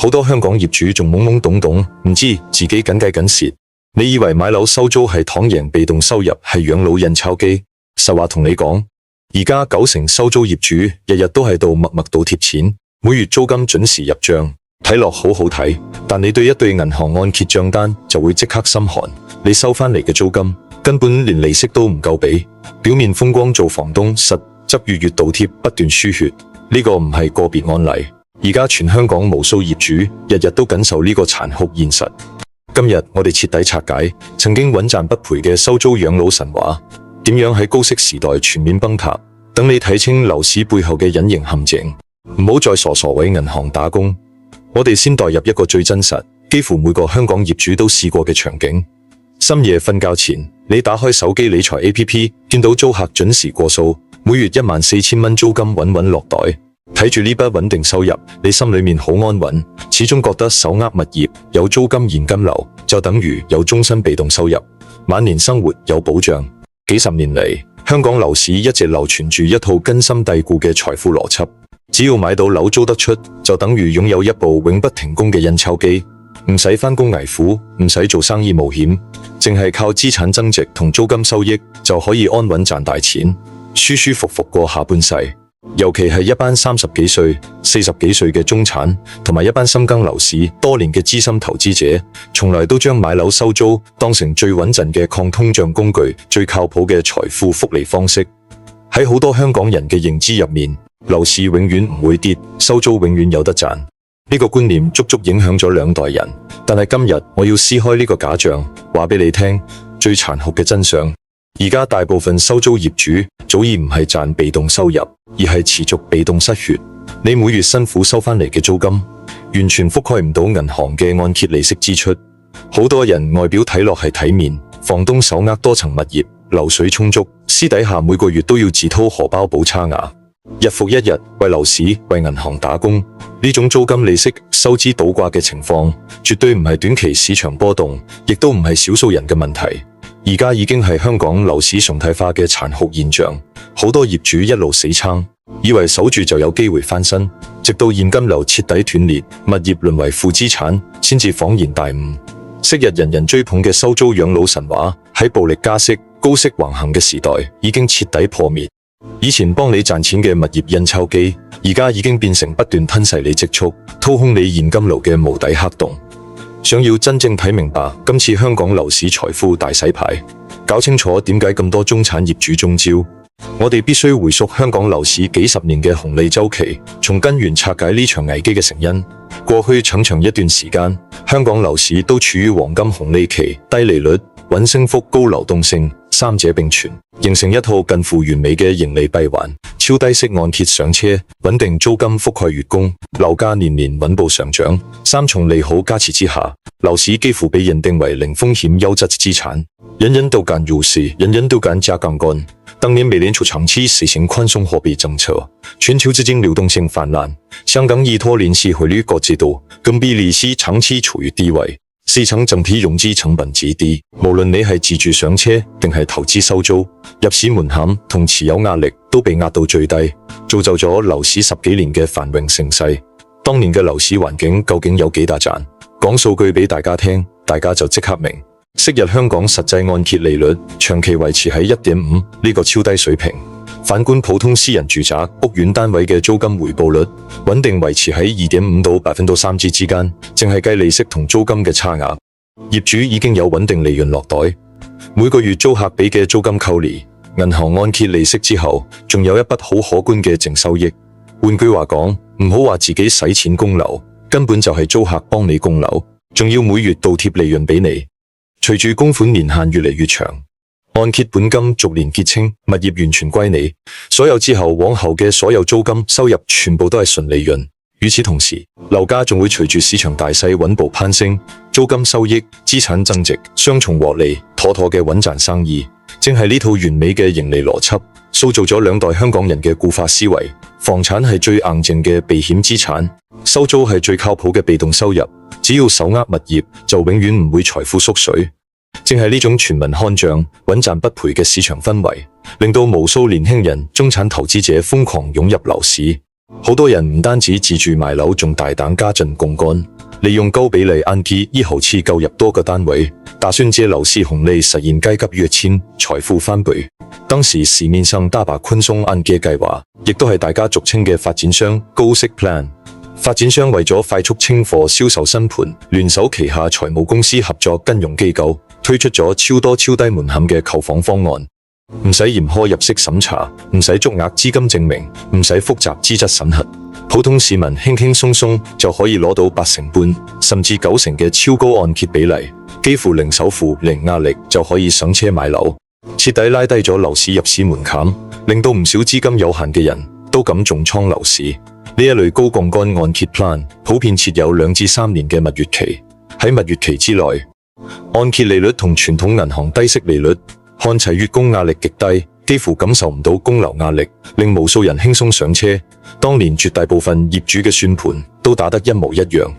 好多香港業主仲懵懵懂懂，唔知自己緊計緊蝕。你以為買樓收租係躺贏被動收入，係養老印鈔機？實話同你講，而家90%收租業主日日都喺度默默倒貼錢，每月租金準時入賬，睇落好好睇。但你對一對銀行按揭賬單就會即刻心寒，你收返嚟嘅租金根本連利息都唔夠俾。表面風光做房東，實則月月倒貼不斷輸血。呢個唔係個別案例，而家全香港無數業主日日都緊受呢個殘酷現實。今日我哋徹底拆解曾經穩賺不賠嘅收租養老神話，點樣喺高息時代全面崩塌，等你睇清樓市背後嘅隱形陷阱，唔好再傻傻為銀行打工。我哋先代入一個最真實，幾乎每個香港業主都試過嘅場景。深夜瞓覺前，你打開手機理財 APP， 見到租客準時過數，每月14,000蚊租金穩穩落袋。睇住呢筆穩定收入，你心裏面好安穩，始終覺得手握物業有租金現金流，就等於有終身被動收入，晚年生活有保障。幾十年嚟，香港樓市一直流傳住一套根深蒂固嘅財富邏輯，只要買到樓租得出，就等於擁有一部永不停工嘅印鈔機，唔使返工捱苦，唔使做生意冒險，淨係靠資產增值同租金收益就可以安穩賺大錢，舒舒服服過下半世。尤其係一班30幾歲、40幾歲嘅中產，同埋一班深耕樓市多年嘅資深投資者，從來都將買樓收租當成最穩陣嘅抗通脹工具，最靠譜嘅財富複利方式。喺好多香港人嘅認知入面，樓市永遠唔會跌，收租永遠有得賺。呢個觀念足足影響咗2代人。但係今日我要撕開呢個假象，話俾你聽最殘酷嘅真相。而家大部分收租業主早已唔係賺被動收入，而係持續被動失血。你每月辛苦收返嚟嘅租金，完全覆蓋唔到銀行嘅按揭利息支出。好多人外表睇落係體面，房東手握多層物業，流水充足，私底下每個月都要自掏荷包補差額，日復一日為樓市、為銀行打工。呢種租金利息收支倒掛嘅情況，絕對唔係短期市場波動，亦都唔係少數人嘅問題。而家已經係香港樓市常態化嘅殘酷現象，好多業主一路死撐，以為守住就有機會翻身，直到現金流徹底斷裂，物業淪為負資產，先至恍然大悟。昔日人人追捧嘅收租養老神話，喺暴力加息、高息橫行嘅時代已經徹底破滅。以前幫你賺錢嘅物業印鈔機，而家已經變成不斷吞噬你積蓄、掏空你現金流嘅無底黑洞。想要真正睇明白今次香港樓市財富大洗牌，搞清楚點解咁多中產業主中招，我哋必須回溯香港樓市幾十年嘅紅利周期，從根源拆解呢場危機嘅成因。過去長一段時間，香港樓市都處於黃金紅利期，低利率、穩升幅、高流動性三者並存，形成一套近乎完美嘅盈利閉環。超低息按揭上車，穩定租金覆蓋月供，樓價年年穩步上漲，三重利好加持之下，樓市幾乎被認定為零風險優質資產。人人都敢入市，人人都敢加槓桿。當年美聯儲長期實行寬鬆貨幣政策，全球資金流動性泛濫，香港依託聯繫匯率國際度，更比利息長期處於低位。市場整體融資成本極低，無論你係自住上車定係投資收租，入市門檻同持有壓力都被壓到最低，造就咗樓市10幾年嘅繁榮盛世。當年嘅樓市環境究竟有幾大賺？講數據俾大家聽，大家就即刻明。昔日香港實際按揭利率長期維持喺 1.5 呢個超低水平。反觀普通私人住宅屋苑單位嘅租金回報率穩定維持喺 2.5 到 3% 之間，淨係計利息同租金嘅差額，業主已經有穩定利潤落袋。每個月租客俾嘅租金扣離銀行按揭利息之後，仲有一筆好可觀嘅淨收益。換句話講，唔好話自己使錢供樓，根本就係租客幫你供樓，仲要每月倒貼利潤俾你。隨住供款年限越嚟越長，按揭本金逐年結清，物業完全歸你，所有之後往後嘅所有租金收入全部都係純利潤。與此同時，樓價仲會隨住市場大勢穩步攀升，租金收益、資產增值，雙重獲利，妥妥嘅穩賺生意。正係呢套完美嘅盈利邏輯，塑造咗2代香港人嘅固化思維。房產係最硬淨嘅避險資產，收租係最靠譜嘅被動收入。只要手握物業，就永遠唔會財富縮水。正係呢種全民看漲、穩賺不賠嘅市場氛圍，令到無數年輕人、中產投資者瘋狂湧入樓市。好多人唔單止自住買樓，仲大膽加進槓桿，利用高比例按揭一口氣購入多個單位，打算借樓市紅利實現階級躍遷、財富翻倍。當時市面上大把寬鬆按揭計劃，亦都係大家俗稱嘅發展商高息 plan。發展商為咗快速清貨銷售新盤，聯手旗下財務公司合作金融機構，推出咗超多超低門檻嘅購房方案。唔使嚴苛入息審查，唔使足額資金證明，唔使複雜資質審核，普通市民輕輕鬆鬆就可以攞到8成半甚至9成嘅超高按揭比例，幾乎零首付、零壓力就可以上車買樓，徹底拉低咗樓市入市門檻，令到唔少資金有限嘅人都敢重倉樓市。呢一類高槓桿按揭 plan 普遍設有2至3年嘅蜜月期，喺蜜月期之內，按揭利率同傳統銀行低息利率看齊，月供壓力極低，幾乎感受唔到供樓壓力，令無數人輕鬆上車。當年絕大部分業主嘅算盤都打得一模一樣，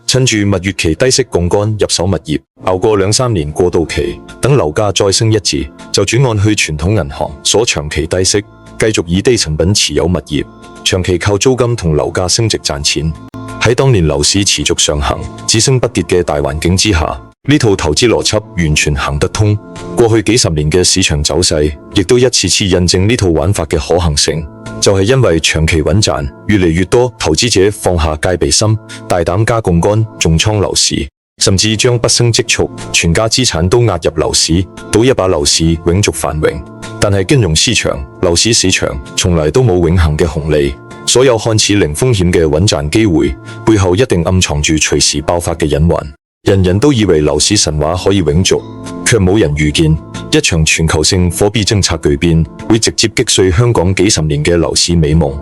趁住蜜月期低息槓桿入手物業，熬過2、3年過渡期，等樓價再升一截，就轉按去傳統銀行所長期低息，繼續以低成本持有物業，長期靠租金同樓價升值賺錢。喺當年樓市持續上行、只升不跌嘅大環境之下，呢套投資邏輯完全行得通。過去幾十年嘅市場走勢，亦都一次次印證呢套玩法嘅可行性。就係因為長期穩賺，越嚟越多投資者放下戒備心，大膽加槓桿重倉樓市，甚至將畢生積蓄、全家資產都押入樓市，賭一把樓市永續繁榮。但係金融市場、樓市市場從來都冇永恆嘅紅利，所有看似零風險嘅穩賺機會，背後一定暗藏住隨時爆發嘅隱患。人人都以為樓市神話可以永續，卻冇人預見一場全球性貨幣政策巨變會直接擊碎香港幾十年嘅樓市美夢。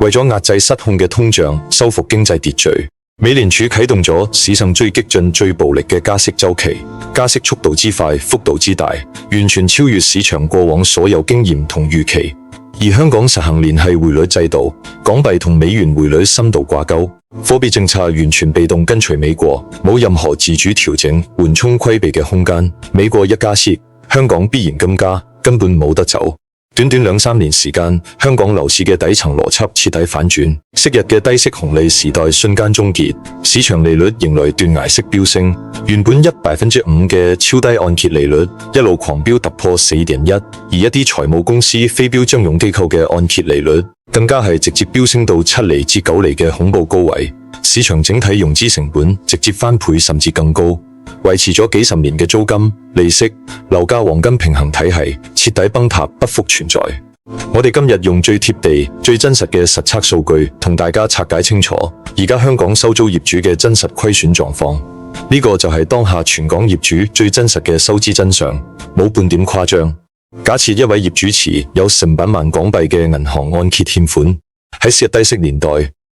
為咗壓制失控嘅通脹，修復經濟秩序，美聯儲啟動咗史上最激進、最暴力嘅加息週期，加息速度之快、幅度之大，完全超越市場過往所有經驗同預期。而香港實行聯繫匯率制度，港幣同美元匯率深度掛鈎，貨幣政策完全被動跟隨美國，冇任何自主調整、緩衝規避嘅空間。美國一加息，香港必然跟加，根本冇得走。短短2、3年時間，香港樓市嘅底層邏輯徹底反轉，昔日嘅低息紅利時代瞬間終結，市場利率迎來斷崖式飆升。原本5%嘅超低按揭利率一路狂飆突破4.1%，而一啲財務公司、非標張融機構嘅按揭利率更加係直接飆升到7厘至9厘嘅恐怖高位，市場整體融資成本直接翻倍甚至更高。維持咗幾十年嘅租金、利息、樓價黃金平衡體系徹底崩塌，不復存在。我哋今日用最貼地、最真實嘅實測數據，同大家拆解清楚而家香港收租業主嘅真實虧損狀況。呢個就係當下全港業主最真實嘅收支真相，冇半點誇張。假設一位業主持有成百萬港幣嘅銀行按揭欠款，喺昔日低息年代，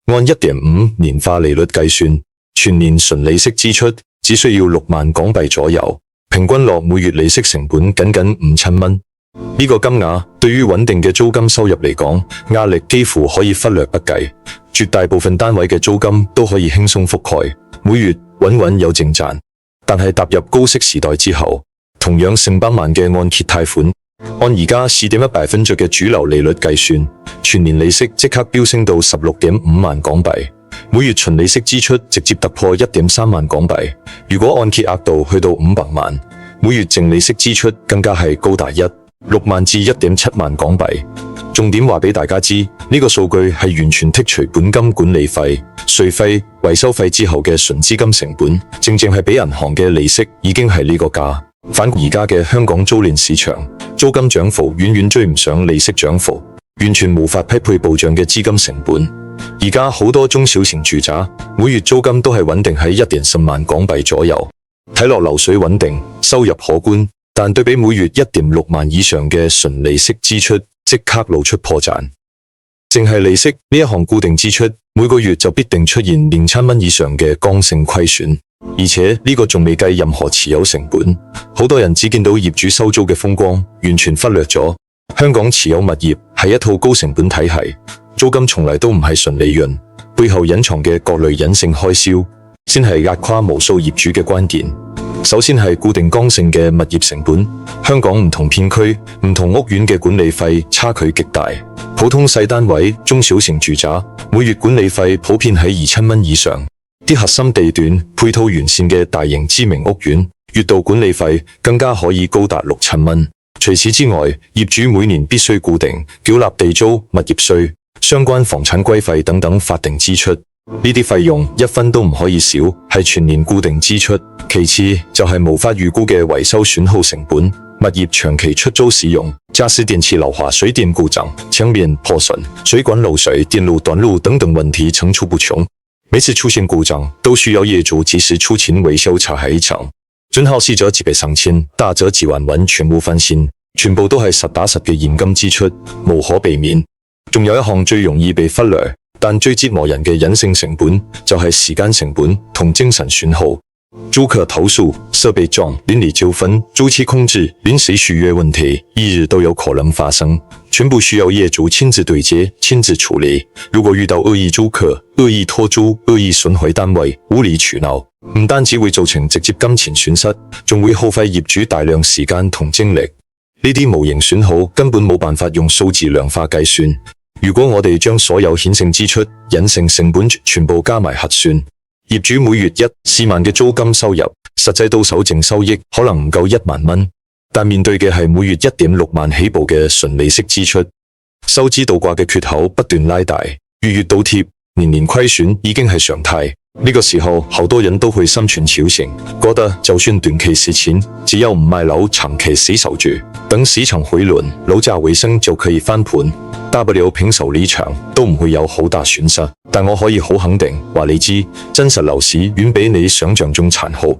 按 1.5 年化利率計算，全年純利息支出只需要6萬港幣左右，平均落每月利息成本僅僅5000蚊。呢個金額對於穩定嘅租金收入嚟講，壓力幾乎可以忽略不計。絕大部分單位嘅租金都可以輕鬆覆蓋，每月穩穩有淨賺。但係踏入高息時代之後，同樣成百萬嘅按揭貸款，按而家4.1% 嘅主流利率計算，全年利息即刻飆升到16.5萬港幣。每月純利息支出直接突破1.3萬港幣，如果按揭額度去到500萬，每月淨利息支出更加係高達6萬至1.7萬港幣。重點話俾大家知，呢個數據係完全剔除本金管理費、稅費、維修費之後嘅純資金成本，正係比銀行嘅利息已經係呢個價。反而家嘅香港租賃市場，租金漲幅遠遠追唔上利息漲幅，完全無法匹配暴漲嘅資金成本。而家好多中小型住宅每月租金都係穩定喺1.10萬港幣左右，睇落流水穩定，收入可觀，但對比每月1.6萬以上嘅純利息支出，即刻露出破綻。淨係利息呢一項固定支出，每個月就必定出現2000蚊以上嘅剛性虧損，而且呢個仲未計任何持有成本。好多人只見到業主收租嘅風光，完全忽略咗香港持有物業係一套高成本體系。租金從來都唔係純利潤，背後隱藏嘅各類隱性開銷，先係壓垮無數業主嘅關鍵。首先係固定剛性嘅物業成本，香港唔同片區、唔同屋苑嘅管理費差距極大。普通細單位、中小型住宅，每月管理費普遍喺2000蚊以上。啲核心地段、配套完善嘅大型知名屋苑，月度管理費更加可以高達6、7蚊。除此之外，業主每年必須固定繳納地租、物業稅、相關房產規費等等法定支出。呢啲費用一分都唔可以少，係全年固定支出。其次就係無法預估嘅維修損耗成本，物業長期出租使用，家私電器老化、水電故障、牆面破損、水管漏水、電路短路等等問題層出不窮。每次出現故障，都需要業主及時出錢維修拆下一場。準耗細則幾百上千，大則幾萬蚊全部翻新，全部都係實打實嘅現金支出，無可避免。仲有一項最容易被忽略，但最折磨人嘅隱性成本，就係時間成本同精神損耗。租客投訴、設備撞、鄰里糾紛、租期控制、臨時續約問題，一日都有可能發生，全部需要業主親自對接、親自處理。如果遇到惡意租客、惡意拖租、惡意損毀單位、無理取鬧，唔單止會造成直接金錢損失，仲會耗費業主大量時間同精力。呢啲無形損耗根本冇辦法用數字量化計算。如果我哋將所有顯性支出、隱性成本全部加埋核算，業主每月1-4萬嘅租金收入，實際到手淨收益可能唔夠1萬蚊，但面對嘅係每月1.6萬起步嘅純利息支出，收支倒掛嘅缺口不斷拉大，月月倒貼，年年虧損已經係常態。呢個時候，好多人都會心存僥倖，覺得就算短期蝕錢，只要唔賣樓，長期死守住，等市場回暖，樓價回升就可以翻盤，大不了平手離場，都唔會有好大損失。但我可以好肯定話你知，真實樓市遠比你想象中殘酷。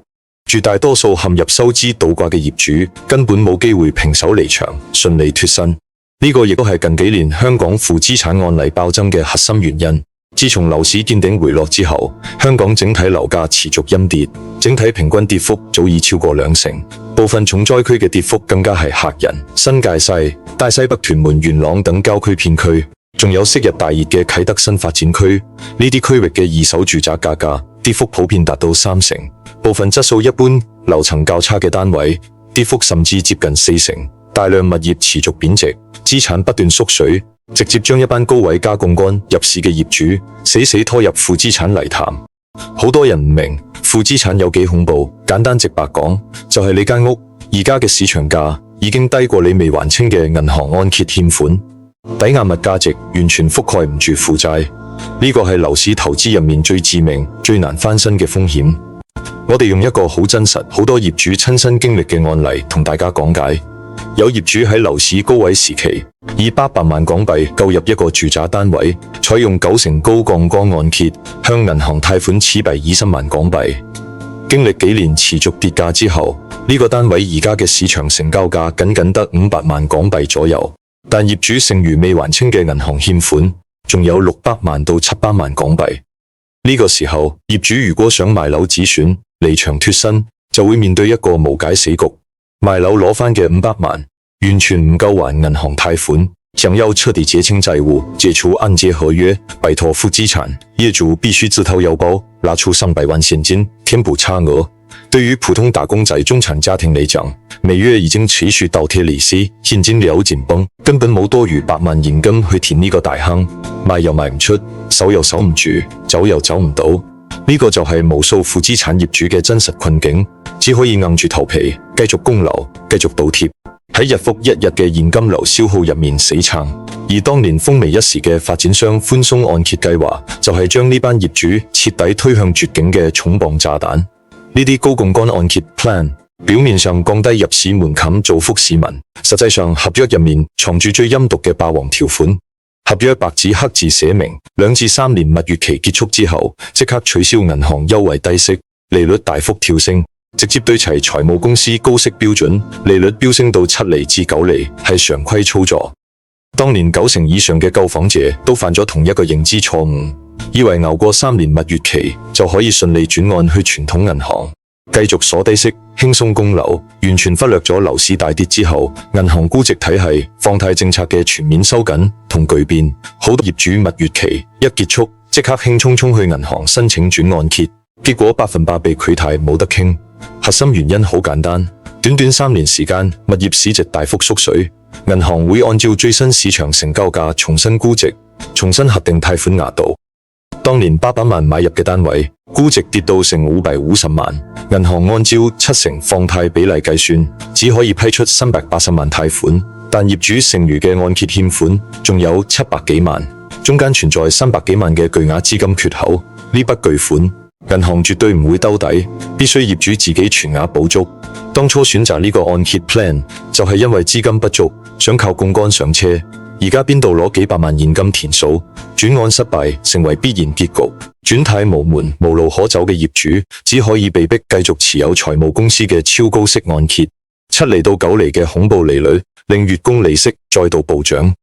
絕大多數陷入收支倒掛嘅業主，根本冇機會平手離場，順利脫身。呢個亦都係近幾年香港負資產案例暴增嘅核心原因。自從樓市見頂回落之後，香港整體樓價持續陰跌，整體平均跌幅早已超過2成，部分重災區嘅跌幅更加係嚇人。新界西、大西北、屯門、元朗等郊區片區，仲有昔日大熱嘅啟德新發展區，呢啲區域嘅二手住宅價格跌幅普遍達到3成，部分質素一般、樓層較差嘅單位，跌幅甚至接近4成。大量物業持續貶值，資產不斷縮水，直接將一班高位加槓桿入市嘅業主死死拖入負資產泥潭。好多人唔明負資產有幾恐怖，簡單直白講，就係你間屋而家嘅市場價已經低過你未還清嘅銀行按揭欠款，抵押物價值完全覆蓋唔住負債。呢個係樓市投資入面最致命、最難翻身嘅風險。我哋用一個好真實、好多業主親身經歷嘅案例同大家講解。有業主喺樓市高位時期，以800萬港幣購入一個住宅單位，採用90%高槓桿按揭，向銀行貸款720萬港幣。經歷幾年持續跌價之後，呢個單位而家嘅市場成交價僅僅得500萬港幣左右，但業主剩餘未還清嘅銀行欠款，仲有600萬到700萬港幣。呢個時候，業主如果想賣樓止損、離場脫身，就會面對一個無解死局。賣樓攞返嘅500萬完全唔夠還銀行貸款，想要徹底結清債務、解除按揭合約、擺脫負資產，業主必須自掏腰包拿出300萬現金填補差額。對於普通打工仔、中產家庭嚟講，每月已經持續倒貼利息，現金流緊繃，根本冇多餘100萬現金去填呢個大坑，賣又賣唔出，守又守唔住，走又走唔到。呢個就係無數負資產業主嘅真實困境，只可以硬住頭皮繼續供樓，繼續倒貼，喺日復一日嘅現金流消耗入面死撐。而當年風靡一時嘅發展商寬鬆按揭計劃，就係將呢班業主徹底推向絕境嘅重磅炸彈。呢啲高槓桿按揭 plan 表面上降低入市門檻造福市民，實際上合約入面藏住最陰毒嘅霸王條款。合約白紙黑字寫明，2至3年蜜月期結束之後，即刻取消銀行優惠低息，利率大幅跳升，直接對齊財務公司高息標準，利率飆升到7厘至9厘，係常規操作。當年90%以上嘅購房者都犯咗同一個認知錯誤，以為熬過3年蜜月期就可以順利轉按去傳統銀行，繼續鎖低息，輕鬆供樓，完全忽略咗樓市大跌之後，銀行估值體系、放貸政策嘅全面收緊同巨變。好多業主蜜月期一結束，即刻興沖沖去銀行申請轉按揭，結果100%被拒貸，冇得傾。核心原因好簡單，短短3年時間，物業市值大幅縮水，銀行會按照最新市場成交價重新估值，重新核定貸款額度。當年800萬買入嘅單位，估值跌到成550萬，銀行按照70%放貸比例計算，只可以批出380萬貸款，但業主剩餘嘅按揭欠款仲有700幾萬，中間存在300幾萬嘅巨額資金缺口。呢筆巨款，銀行絕對唔會兜底，必須業主自己全額補足。當初選擇呢個按揭 plan 就係因為資金不足，想靠槓桿上車。而家邊度攞幾百萬現金填數？轉按失敗成為必然結局，轉貸無門、無路可走嘅業主，只可以被迫繼續持有財務公司嘅超高息按揭，7厘到9厘嘅恐怖利率，令月供利息再度暴漲。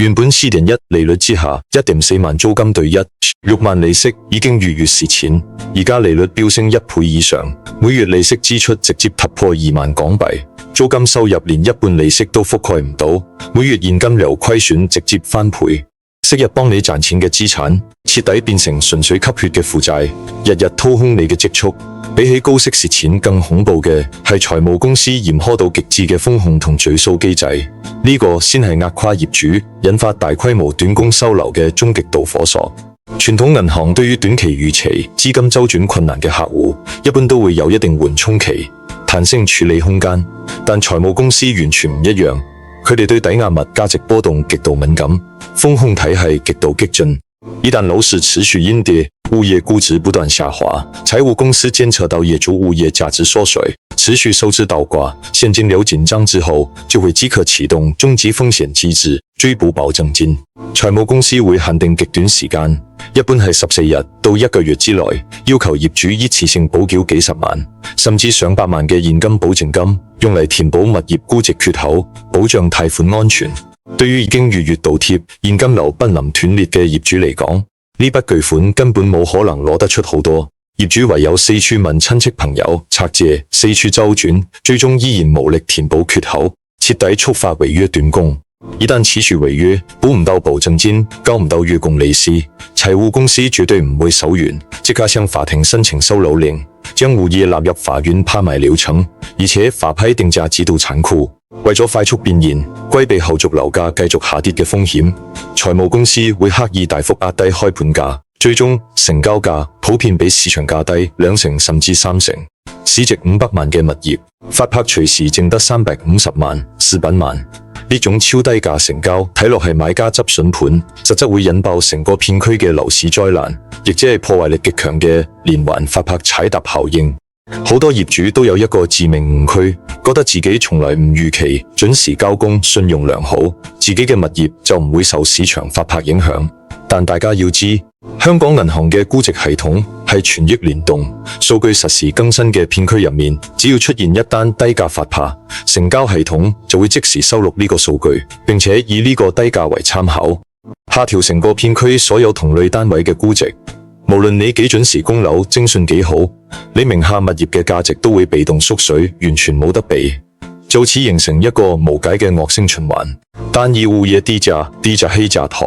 原本4.1利率之下1.4萬租金對1，6萬利息已經月月蝕錢，而家利率飆升1倍以上，每月利息支出直接突破2萬港幣，租金收入連一半利息都覆蓋唔到，每月現金流虧損直接翻倍。昔日幫你賺錢嘅資產，徹底變成純粹吸血嘅負債，日日掏空你嘅積蓄。比起高息蝕錢更恐怖嘅係財務公司嚴苛到極致嘅風控同追訴機制，呢個先係壓垮業主、引發大規模斷供收樓嘅終極導火索。傳統銀行對於短期逾期資金周轉困難嘅客戶，一般都會有一定緩衝期、彈性處理空間，但財務公司完全唔一樣，佢哋對抵押物價值波動極度敏感，風控體系極度激進。一旦樓市持續陰跌，物業估值不斷下滑，財務公司監測到業主物業價值縮水，持續收支倒掛，現金流緊張之後，就會即刻啟動終極風險機制，追補保證金。財務公司會限定極短時間，一般係14日到1個月之內，要求業主一次性補繳幾十萬，甚至上百萬嘅現金保證金，用嚟填補物業估值缺口，保障貸款安全。對於已經月月倒貼、現金流瀕臨斷裂嘅業主嚟講，呢筆巨款根本冇可能攞得出好多，業主唯有四處問親戚朋友拆借，四處周轉，最終依然無力填補缺口，徹底觸發違約斷供。一旦持續違約，補唔到保證金，交唔到月供利息，財務公司絕對唔會手軟，即刻向法庭申請收樓令，將物業納入法院拍賣流程，而且法批定價極度殘酷。為咗快速變現，規避後續樓價繼續下跌嘅風險，財務公司會刻意大幅壓低開盤價，最終成交價普遍比市場價低2成甚至3成。市值500萬嘅物業，發拍隨時淨得350萬、400萬。呢種超低價成交睇落係買家執筍盤，實則會引爆成個片區嘅樓市災難，亦即係破壞力極強嘅連環發拍踩踏效應。好多業主都有一個致命誤區，覺得自己從來唔逾期、準時交工、信用良好，自己嘅物業就唔會受市場發拍影響。但大家要知，香港銀行嘅估值系統係全域聯動，數據實時更新嘅片區入面，只要出現一單低價發拍，成交系統就會即時收錄呢個數據，並且以呢個低價為參考，下調成個片區所有同類單位嘅估值。無論你幾準時供樓，徵信幾好，你名下物業嘅價值都會被動縮水，完全冇得比，就此形成一個無解嘅惡性循環。單一物業低價黑價台，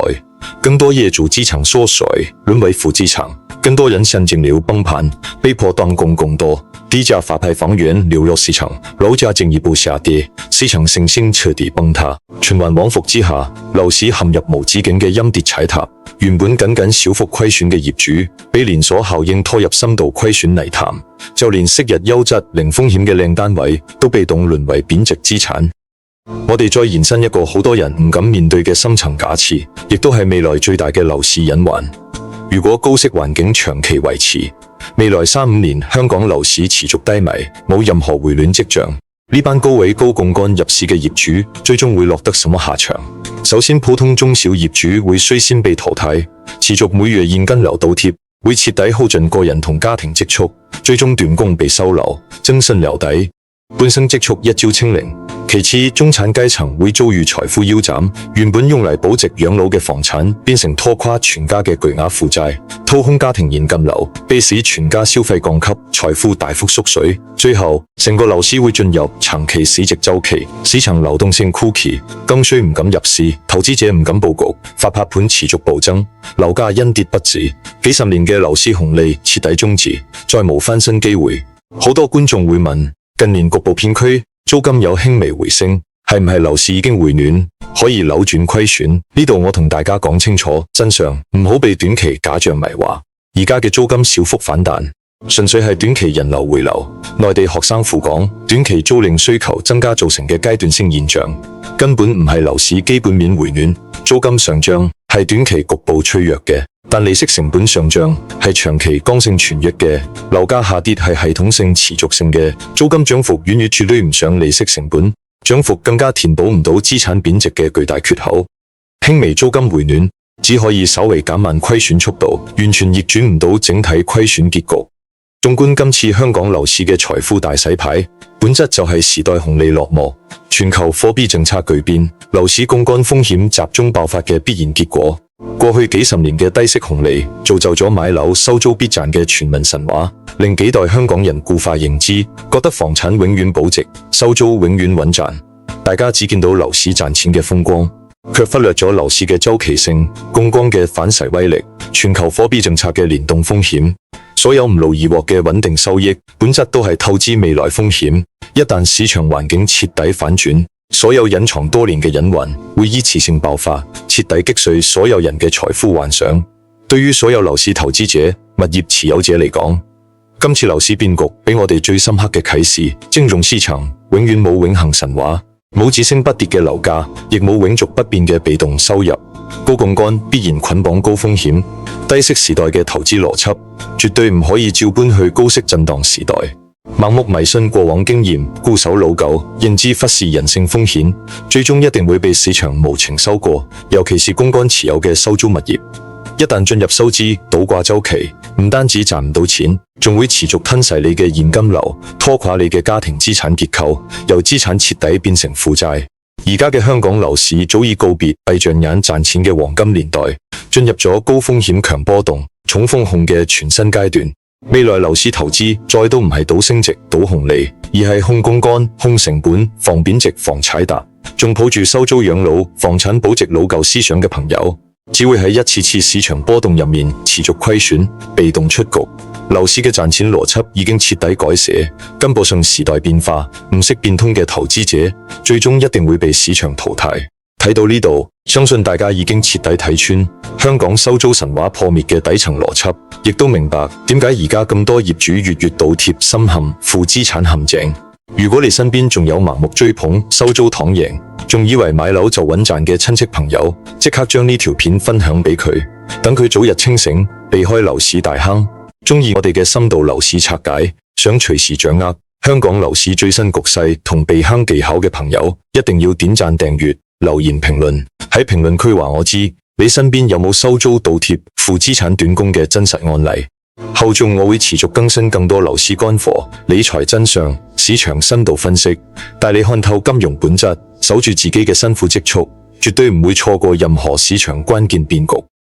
更多業主資產縮水，淪為負資產，更多人現金流崩盤，被迫斷供更多。低價發拍房源流入市場，樓價進一步下跌，市場信心徹底崩塌，循環往復之下，樓市陷入無止境嘅陰跌踩踏。原本僅僅小幅虧損嘅業主，被連鎖效應拖入深度虧損泥潭，就連昔日優質零風險嘅靚單位都被動淪為貶值資產。我哋再延伸一個好多人唔敢面對嘅深層假設，亦都係未來最大嘅樓市隱患。如果高息環境長期維持，未來3-5年香港樓市持續低迷，冇任何回暖跡象，呢班高位高槓桿入市嘅業主，最終會落得什麼下場？首先，普通中小業主會率先被淘汰，持續每月現金流倒貼，會徹底耗盡個人同家庭積蓄，最終斷供被收樓，徵信留底，本身積蓄一朝清零。其次，中產階層會遭遇財富腰斬，原本用嚟保值養老嘅房產變成拖垮全家嘅巨額負債，掏空家庭現金流，迫使全家消費降級，財富大幅縮水。最後，成個樓市會進入長期市值週期，市場流動性枯竭，剛需唔敢入市，投資者唔敢佈局，發拍盤持續暴增，樓價因跌不止，幾十年嘅樓市紅利徹底終止，再無翻身機會。好多觀眾會問，近年局部片區租金有輕微回升，係唔係樓市已經回暖，可以扭轉虧損？呢度我同大家講清楚真相，唔好被短期假象迷惑。而家嘅租金小幅反彈，純粹係短期人流回流，內地學生赴港，短期租賃需求增加造成嘅階段性現象，根本唔係樓市基本面回暖。租金上漲係短期局部脆弱嘅，但利息成本上漲係長期剛性傳溢嘅，樓價下跌係系統性持續性嘅，租金漲幅遠遠絕對唔上利息成本，漲幅更加填補唔到資產貶值嘅巨大缺口。輕微租金回暖只可以稍微減慢虧損速度，完全逆轉唔到整體虧損結局。縱觀今次香港樓市嘅財富大洗牌，本質就係時代紅利落幕，全球貨幣政策巨變，樓市槓桿風險集中爆發嘅必然結果。過去幾十年嘅低息紅利，造就咗買樓收租必賺嘅全民神話，令幾代香港人固化認知，覺得房產永遠保值，收租永遠穩賺。大家只見到樓市賺錢嘅風光，卻忽略咗樓市嘅周期性、槓桿嘅反噬威力、全球貨幣政策嘅聯動風險。所有唔勞而獲嘅穩定收益，本質都係透支未來風險。一旦市場環境徹底反轉，所有隱藏多年嘅隱患會依次性爆發，徹底擊碎所有人嘅財富幻想。對於所有樓市投資者、物業持有者嚟講，今次樓市變局俾我哋最深刻嘅啟示：金融市場永遠冇永恆神話，冇只升不跌嘅樓價，亦冇永續不變嘅被動收入。高槓桿必然捆綁高風險，低息時代嘅投資邏輯絕對唔可以照搬去高息震盪時代。盲目迷信過往經驗，固守老舊，認知忽視人性風險，最終一定會被市場無情收過。尤其是槓桿持有嘅收租物業，一旦進入收支倒掛週期，唔單止賺唔到錢，仲會持續吞噬你嘅現金流，拖垮你嘅家庭資產結構，由資產徹底變成負債。而家嘅香港樓市早已告別閉着眼賺錢嘅黃金年代，進入咗高風險強波動、重風控嘅全新階段。未來樓市投資再都唔係賭升值、賭紅利，而係控槓桿、控成本、防貶值、防踩踏。仲抱住收租養老、房產保值老舊思想嘅朋友，只會喺一次次市場波動入面持續虧損、被動出局。樓市嘅賺錢邏輯已經徹底改寫，跟不上時代變化，唔識變通嘅投資者，最終一定會被市場淘汰。睇到呢度，相信大家已經徹底睇穿香港收租神話破滅嘅底層邏輯，亦都明白點解而家咁多業主月月倒貼深陷負資產陷阱。如果你身邊仲有盲目追捧收租躺贏，仲以為買樓就穩賺嘅親戚朋友，即刻將呢條片分享俾佢，等佢早日清醒，避開樓市大坑。鍾意我哋嘅深度樓市拆解，想隨時掌握香港樓市最新局勢同避坑技巧嘅朋友，一定要點讚、訂閱、留言評論。喺評論區話我知，你身邊有冇收租倒貼、負資產斷供嘅真實案例？後續我會持續更新更多樓市乾貨、理財真相、市場深度分析，帶你看透金融本質，守住自己嘅辛苦積蓄，絕對唔會錯過任何市場關鍵變局。